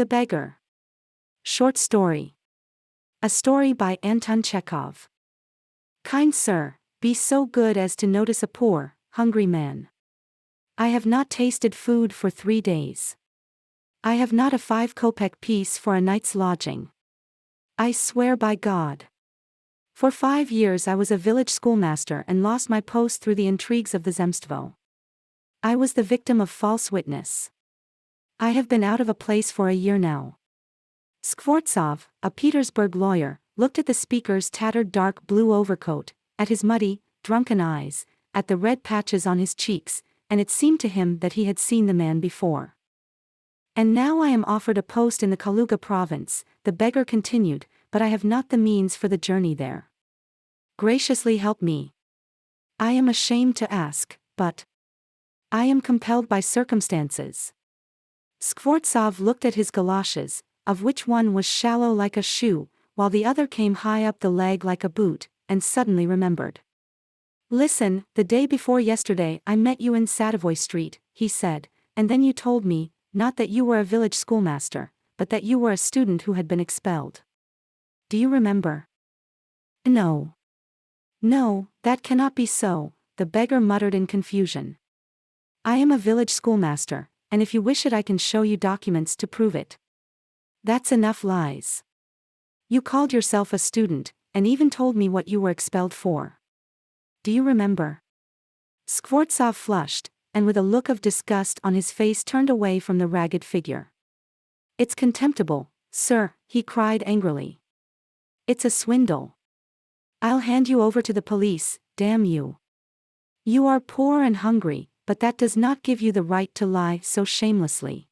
The Beggar. Short story. A story by Anton Chekhov. Kind sir, be so good as to notice a poor, hungry man. I have not tasted food for 3 days. I have not a 5-kopeck piece for a night's lodging. I swear by God. For 5 years I was a village schoolmaster and lost my post through the intrigues of the Zemstvo. I was the victim of false witness. I have been out of a place for a year now. Skvortsov, a Petersburg lawyer, looked at the speaker's tattered dark blue overcoat, at his muddy, drunken eyes, at the red patches on his cheeks, and it seemed to him that he had seen the man before. And now I am offered a post in the Kaluga province, the beggar continued, but I have not the means for the journey there. Graciously help me. I am ashamed to ask, but I am compelled by circumstances. Skvortsov looked at his galoshes, of which one was shallow like a shoe, while the other came high up the leg like a boot, and suddenly remembered. Listen, the day before yesterday I met you in Sadavoy Street, he said, and then you told me, not that you were a village schoolmaster, but that you were a student who had been expelled. Do you remember? No. No, that cannot be so, the beggar muttered in confusion. I am a village schoolmaster, and if you wish it I can show you documents to prove it. That's enough lies. You called yourself a student, and even told me what you were expelled for. Do you remember? Skvortsov flushed, and with a look of disgust on his face turned away from the ragged figure. It's contemptible, sir, he cried angrily. It's a swindle. I'll hand you over to the police, damn you. You are poor and hungry, but that does not give you the right to lie so shamelessly.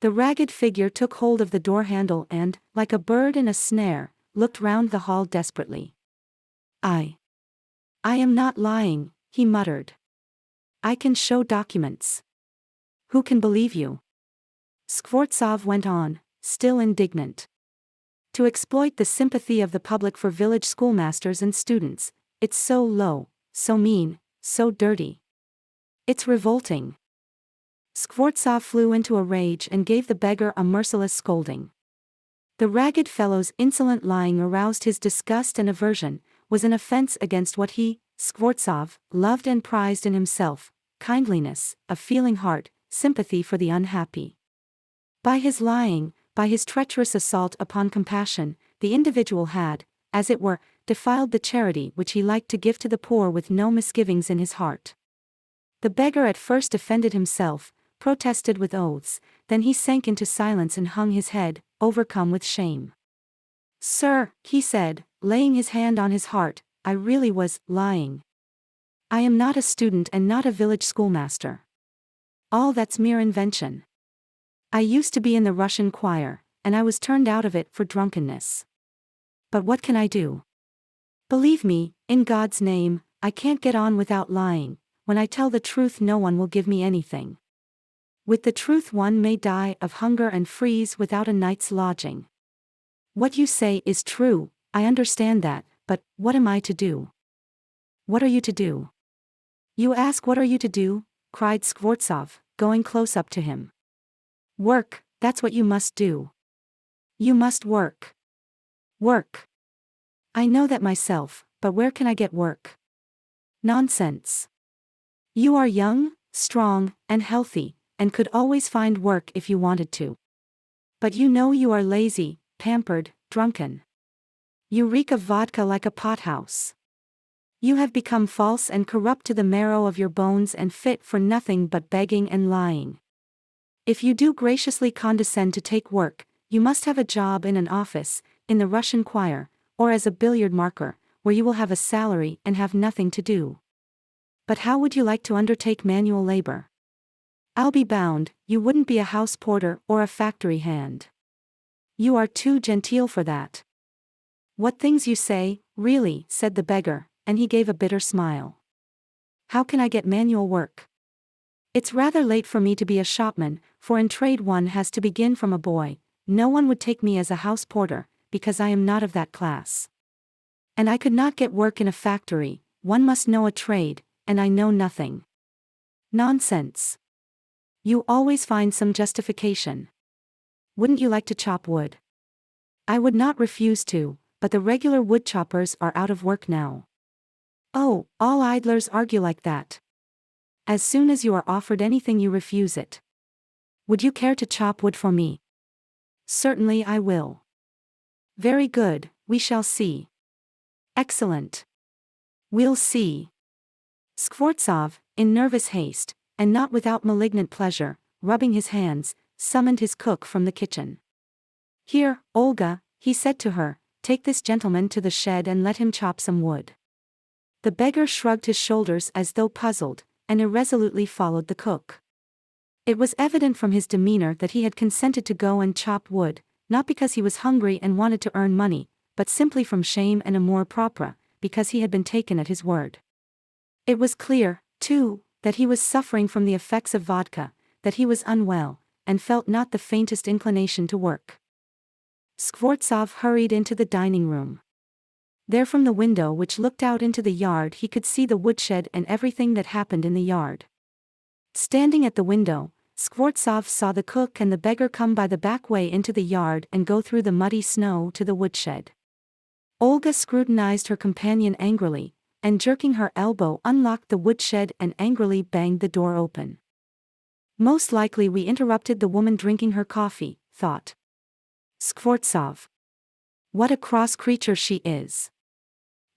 The ragged figure took hold of the door handle and, like a bird in a snare, looked round the hall desperately. I am not lying, he muttered. I can show documents. Who can believe you? Skvortsov went on, still indignant. To exploit the sympathy of the public for village schoolmasters and students, it's so low, so mean, so dirty. It's revolting. Skvortsov flew into a rage and gave the beggar a merciless scolding. The ragged fellow's insolent lying aroused his disgust and aversion, was an offense against what he, Skvortsov, loved and prized in himself, kindliness, a feeling heart, sympathy for the unhappy. By his lying, by his treacherous assault upon compassion, the individual had, as it were, defiled the charity which he liked to give to the poor with no misgivings in his heart. The beggar at first defended himself, protested with oaths, then he sank into silence and hung his head, overcome with shame. Sir, he said, laying his hand on his heart, I really was lying. I am not a student and not a village schoolmaster. All that's mere invention. I used to be in the Russian choir, and I was turned out of it for drunkenness. But what can I do? Believe me, in God's name, I can't get on without lying. When I tell the truth no one will give me anything. With the truth one may die of hunger and freeze without a night's lodging. What you say is true, I understand that, but what am I to do? What are you to do? You ask what are you to do? Cried Skvortsov, going close up to him. Work, that's what you must do. You must work. Work. I know that myself, but where can I get work? Nonsense. You are young, strong, and healthy, and could always find work if you wanted to. But you know you are lazy, pampered, drunken. You reek of vodka like a pothouse. You have become false and corrupt to the marrow of your bones and fit for nothing but begging and lying. If you do graciously condescend to take work, you must have a job in an office, in the Russian choir, or as a billiard marker, where you will have a salary and have nothing to do. But how would you like to undertake manual labor? I'll be bound, you wouldn't be a house porter or a factory hand. You are too genteel for that. What things you say, really, said the beggar, and he gave a bitter smile. How can I get manual work? It's rather late for me to be a shopman, for in trade one has to begin from a boy. No one would take me as a house porter, because I am not of that class. And I could not get work in a factory, one must know a trade, and I know nothing. Nonsense. You always find some justification. Wouldn't you like to chop wood? I would not refuse to, but the regular wood choppers are out of work now. Oh, all idlers argue like that. As soon as you are offered anything you refuse it. Would you care to chop wood for me? Certainly I will. Very good, we shall see. Excellent. We'll see. Skvortsov, in nervous haste, and not without malignant pleasure, rubbing his hands, summoned his cook from the kitchen. Here, Olga, he said to her, take this gentleman to the shed and let him chop some wood. The beggar shrugged his shoulders as though puzzled, and irresolutely followed the cook. It was evident from his demeanor that he had consented to go and chop wood, not because he was hungry and wanted to earn money, but simply from shame and amour propre, because he had been taken at his word. It was clear, too, that he was suffering from the effects of vodka, that he was unwell, and felt not the faintest inclination to work. Skvortsov hurried into the dining room. There from the window which looked out into the yard he could see the woodshed and everything that happened in the yard. Standing at the window, Skvortsov saw the cook and the beggar come by the back way into the yard and go through the muddy snow to the woodshed. Olga scrutinized her companion angrily, and jerking her elbow unlocked the woodshed and angrily banged the door open. Most likely we interrupted the woman drinking her coffee, thought Skvortsov. What a cross creature she is.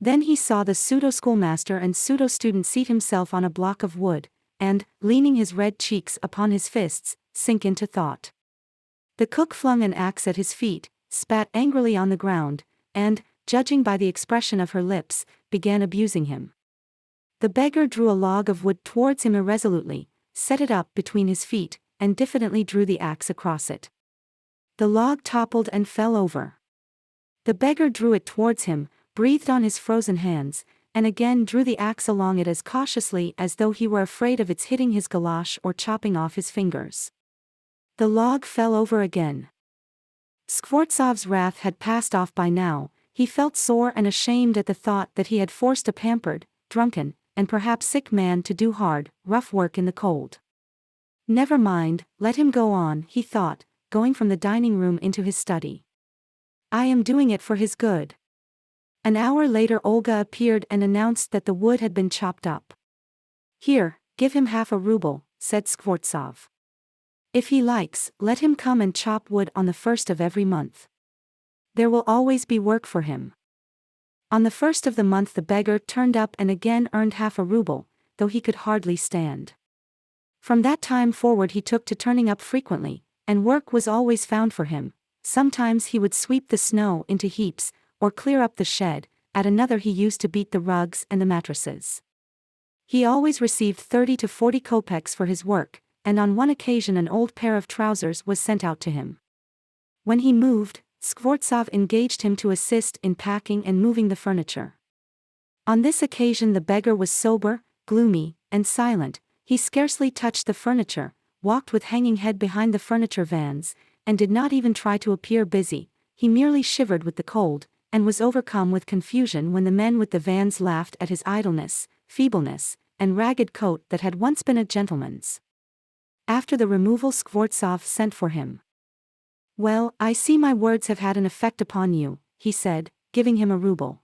Then he saw the pseudo-schoolmaster and pseudo-student seat himself on a block of wood, and, leaning his red cheeks upon his fists, sink into thought. The cook flung an axe at his feet, spat angrily on the ground, and, judging by the expression of her lips, began abusing him. The beggar drew a log of wood towards him irresolutely, set it up between his feet, and diffidently drew the axe across it. The log toppled and fell over. The beggar drew it towards him, breathed on his frozen hands, and again drew the axe along it as cautiously as though he were afraid of its hitting his galosh or chopping off his fingers. The log fell over again. Skvortsov's wrath had passed off by now. He felt sore and ashamed at the thought that he had forced a pampered, drunken, and perhaps sick man to do hard, rough work in the cold. Never mind, let him go on, he thought, going from the dining room into his study. I am doing it for his good. An hour later Olga appeared and announced that the wood had been chopped up. Here, give him half a ruble, said Skvortsov. If he likes, let him come and chop wood on the 1st of every month. There will always be work for him. On the 1st of the month the beggar turned up and again earned half a ruble, though he could hardly stand. From that time forward he took to turning up frequently, and work was always found for him. Sometimes he would sweep the snow into heaps, or clear up the shed, at another he used to beat the rugs and the mattresses. He always received 30 to 40 kopecks for his work, and on one occasion an old pair of trousers was sent out to him. When he moved, Skvortsov engaged him to assist in packing and moving the furniture. On this occasion the beggar was sober, gloomy, and silent. He scarcely touched the furniture, walked with hanging head behind the furniture vans, and did not even try to appear busy. He merely shivered with the cold, and was overcome with confusion when the men with the vans laughed at his idleness, feebleness, and ragged coat that had once been a gentleman's. After the removal Skvortsov sent for him. Well, I see my words have had an effect upon you, he said, giving him a ruble.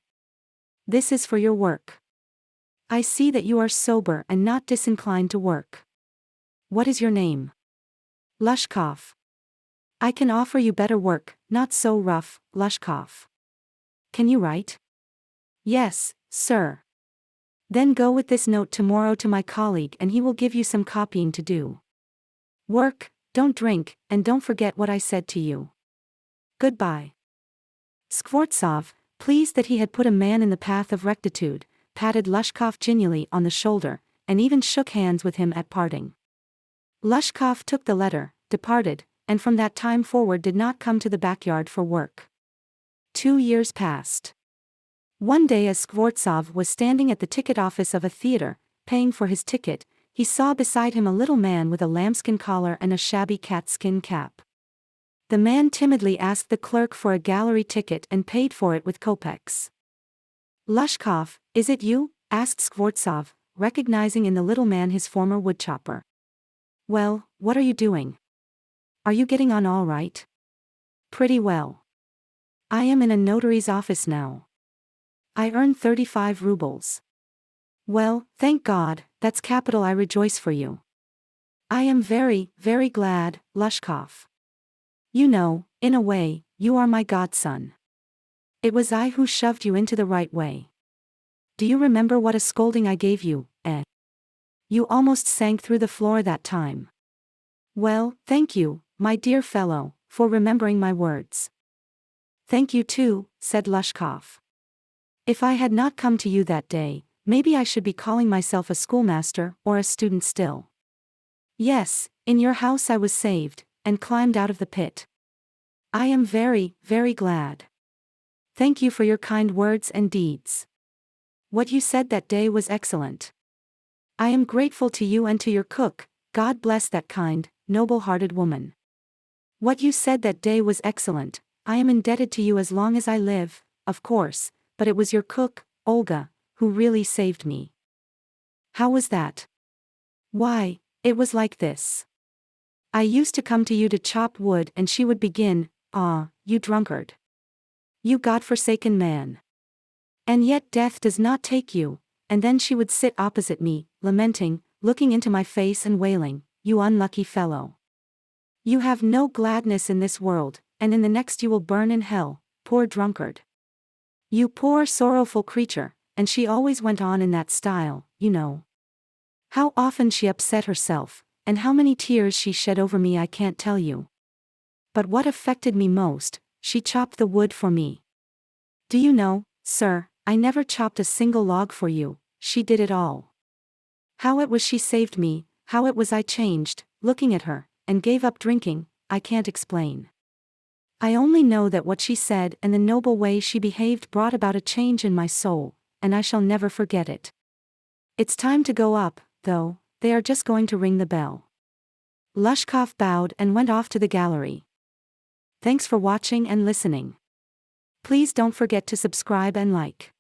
This is for your work. I see that you are sober and not disinclined to work. What is your name? Lushkov. I can offer you better work, not so rough, Lushkov. Can you write? Yes, sir. Then go with this note tomorrow to my colleague and he will give you some copying to do. Work, don't drink, and don't forget what I said to you. Goodbye. Skvortsov, pleased that he had put a man in the path of rectitude, patted Lushkov genially on the shoulder, and even shook hands with him at parting. Lushkov took the letter, departed, and from that time forward did not come to the backyard for work. 2 years passed. One day as Skvortsov was standing at the ticket office of a theater, paying for his ticket, he saw beside him a little man with a lambskin collar and a shabby catskin cap. The man timidly asked the clerk for a gallery ticket and paid for it with kopecks. Lushkov, is it you? Asked Skvortsov, recognizing in the little man his former woodchopper. Well, what are you doing? Are you getting on all right? Pretty well. I am in a notary's office now. I earn 35 rubles. Well, thank God, that's capital. I rejoice for you. I am very, very glad, Lushkov. You know, in a way, you are my godson. It was I who shoved you into the right way. Do you remember what a scolding I gave you, eh? You almost sank through the floor that time. Well, thank you, my dear fellow, for remembering my words. Thank you too, said Lushkov. If I had not come to you that day, maybe I should be calling myself a schoolmaster or a student still. Yes, in your house I was saved, and climbed out of the pit. I am very, very glad. Thank you for your kind words and deeds. What you said that day was excellent. I am grateful to you and to your cook. God bless that kind, noble-hearted woman. What you said that day was excellent. I am indebted to you as long as I live, of course, but it was your cook, Olga, who really saved me. How was that? Why, it was like this. I used to come to you to chop wood and she would begin, "Ah, you drunkard. You God-forsaken man. And yet death does not take you," and then she would sit opposite me, lamenting, looking into my face and wailing, "You unlucky fellow. You have no gladness in this world, and in the next you will burn in hell, poor drunkard. You poor sorrowful creature," and she always went on in that style, you know. How often she upset herself, and how many tears she shed over me I can't tell you. But what affected me most, she chopped the wood for me. Do you know, sir, I never chopped a single log for you, she did it all. How it was she saved me, how it was I changed, looking at her, and gave up drinking, I can't explain. I only know that what she said and the noble way she behaved brought about a change in my soul, and I shall never forget it. It's time to go up, though, they are just going to ring the bell. Lushkov bowed and went off to the gallery. Thanks for watching and listening. Please don't forget to subscribe and like.